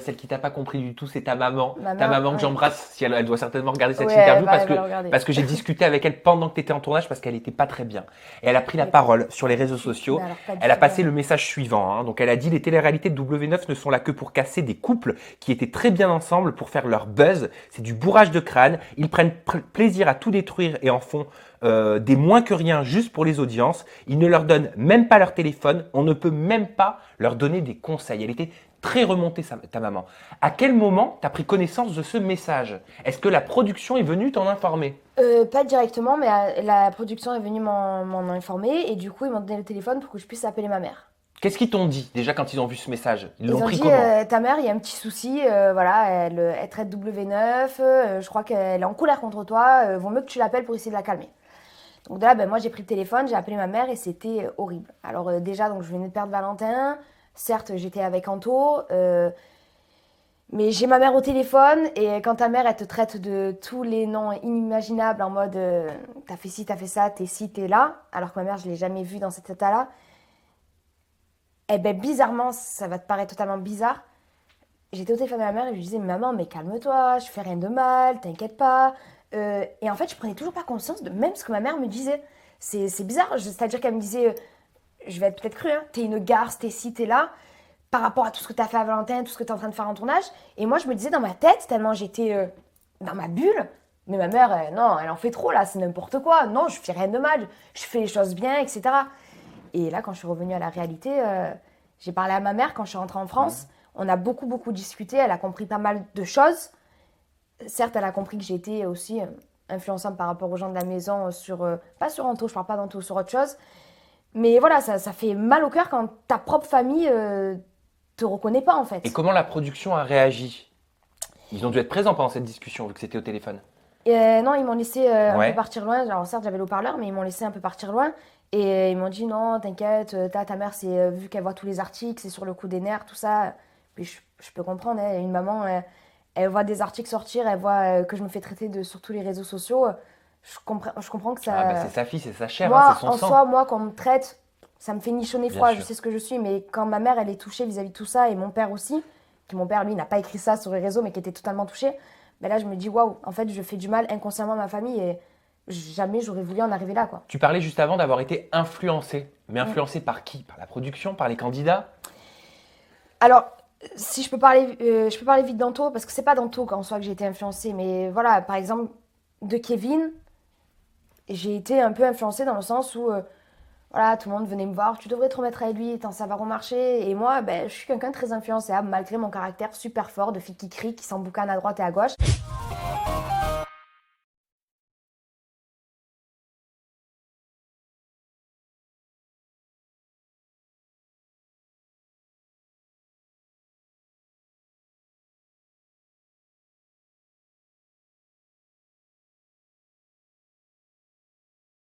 Celle qui t'a pas compris du tout, c'est ta maman. Ma Ta mère, maman que ouais. j'embrasse, si elle doit certainement regarder cette Ouais, interview elle va le regarder. parce que j'ai discuté avec elle pendant que tu étais en tournage parce qu'elle était pas très bien. Et elle a pris la Elle est parole sur les pas du réseaux tout. sociaux. Mais alors, pas du Elle a tout passé bien. le message suivant, hein. Donc elle a dit les téléréalités de W9 ne sont là que pour casser des couples qui étaient très bien ensemble pour faire leur buzz. C'est du bourrage de crâne. Ils prennent plaisir à tout détruire et en font des moins que rien juste pour les audiences. Ils ne leur donnent même pas leur téléphone. On ne peut même pas leur donner des conseils. Elle était très remontée, ta maman. À quel moment tu as pris connaissance de ce message? Est-ce que la production est venue t'en informer? Pas directement, mais la production est venue m'en informer et du coup, ils m'ont donné le téléphone pour que je puisse appeler ma mère. Qu'est-ce qu'ils t'ont dit déjà quand ils ont vu ce message? Ils l'ont Ils ont pris dit, comment? ta mère, il y a un petit souci, voilà, elle traite W9, je crois qu'elle est en colère contre toi, vaut mieux que tu l'appelles pour essayer de la calmer. Donc de là, ben, moi j'ai pris le téléphone, j'ai appelé ma mère et c'était horrible. Alors déjà, donc je venais de perdre Valentin, certes j'étais avec Anto, mais j'ai ma mère au téléphone et quand ta mère elle te traite de tous les noms inimaginables en mode t'as fait ci, t'as fait ça, t'es ci, t'es là, alors que ma mère je l'ai jamais vue dans cet état-là, eh ben bizarrement, ça va te paraître totalement bizarre, j'étais au téléphone de ma mère et je lui disais maman mais calme-toi, je fais rien de mal, t'inquiète pas. Et en fait je prenais toujours pas conscience de même ce que ma mère me disait. C'est bizarre, c'est-à-dire qu'elle me disait, je vais être peut-être crue, hein, t'es une garce, t'es ci, t'es là, par rapport à tout ce que t'as fait à Valentin, tout ce que t'es en train de faire en tournage. Et moi je me disais dans ma tête, tellement j'étais dans ma bulle, mais ma mère, non, elle en fait trop là, c'est n'importe quoi, non, je fais rien de mal, je fais les choses bien, etc. Et là quand je suis revenue à la réalité, j'ai parlé à ma mère quand je suis rentrée en France. On a beaucoup discuté, elle a compris pas mal de choses. Certes, elle a compris que j'étais aussi influençable par rapport aux gens de la maison sur... pas sur Anto, je parle pas d'Anto, sur autre chose. Mais voilà, ça fait mal au cœur quand ta propre famille te reconnaît pas en Et fait. comment la production a réagi? Ils ont dû être présents pendant cette discussion vu que c'était au téléphone. Et non, ils m'ont laissé un peu Ouais. partir loin. Alors certes, j'avais le haut-parleur, mais ils m'ont laissé un peu partir loin. Et ils m'ont dit non, t'inquiète, ta mère, c'est vu qu'elle voit tous les articles, c'est sur le coup des nerfs, tout ça. Puis je peux comprendre, hein, une maman, elle voit des articles sortir, elle voit que je me fais traiter sur tous les réseaux sociaux. Je comprends que Ah bah ça... c'est sa fille, c'est sa chair, hein, c'est Moi, son en soi, sang. moi, quand on me traite, ça me fait ni chaud ni Bien froid, je sûr. sais ce que je suis. Mais quand ma mère, elle est touchée vis-à-vis de tout ça, et mon père aussi, qui mon père, lui, n'a pas écrit ça sur les réseaux, mais qui était totalement touché, ben là, je me dis, waouh, en fait, je fais du mal inconsciemment à ma famille, et jamais j'aurais voulu en arriver là, quoi. Tu parlais juste avant d'avoir été influencé. Mais Mm. influencé par qui? Par la production? Par les candidats? Alors, si je peux parler vite d'Anto, parce que c'est pas d'Anto qu'en soi que j'ai été influencée, mais voilà, par exemple, de Kevin, j'ai été un peu influencée dans le sens où voilà, tout le monde venait me voir, tu devrais te remettre avec lui, tant ça va remarcher. Et moi, ben, je suis quelqu'un de très influençable, malgré mon caractère super fort de fille qui crie, qui s'emboucane à droite et à gauche.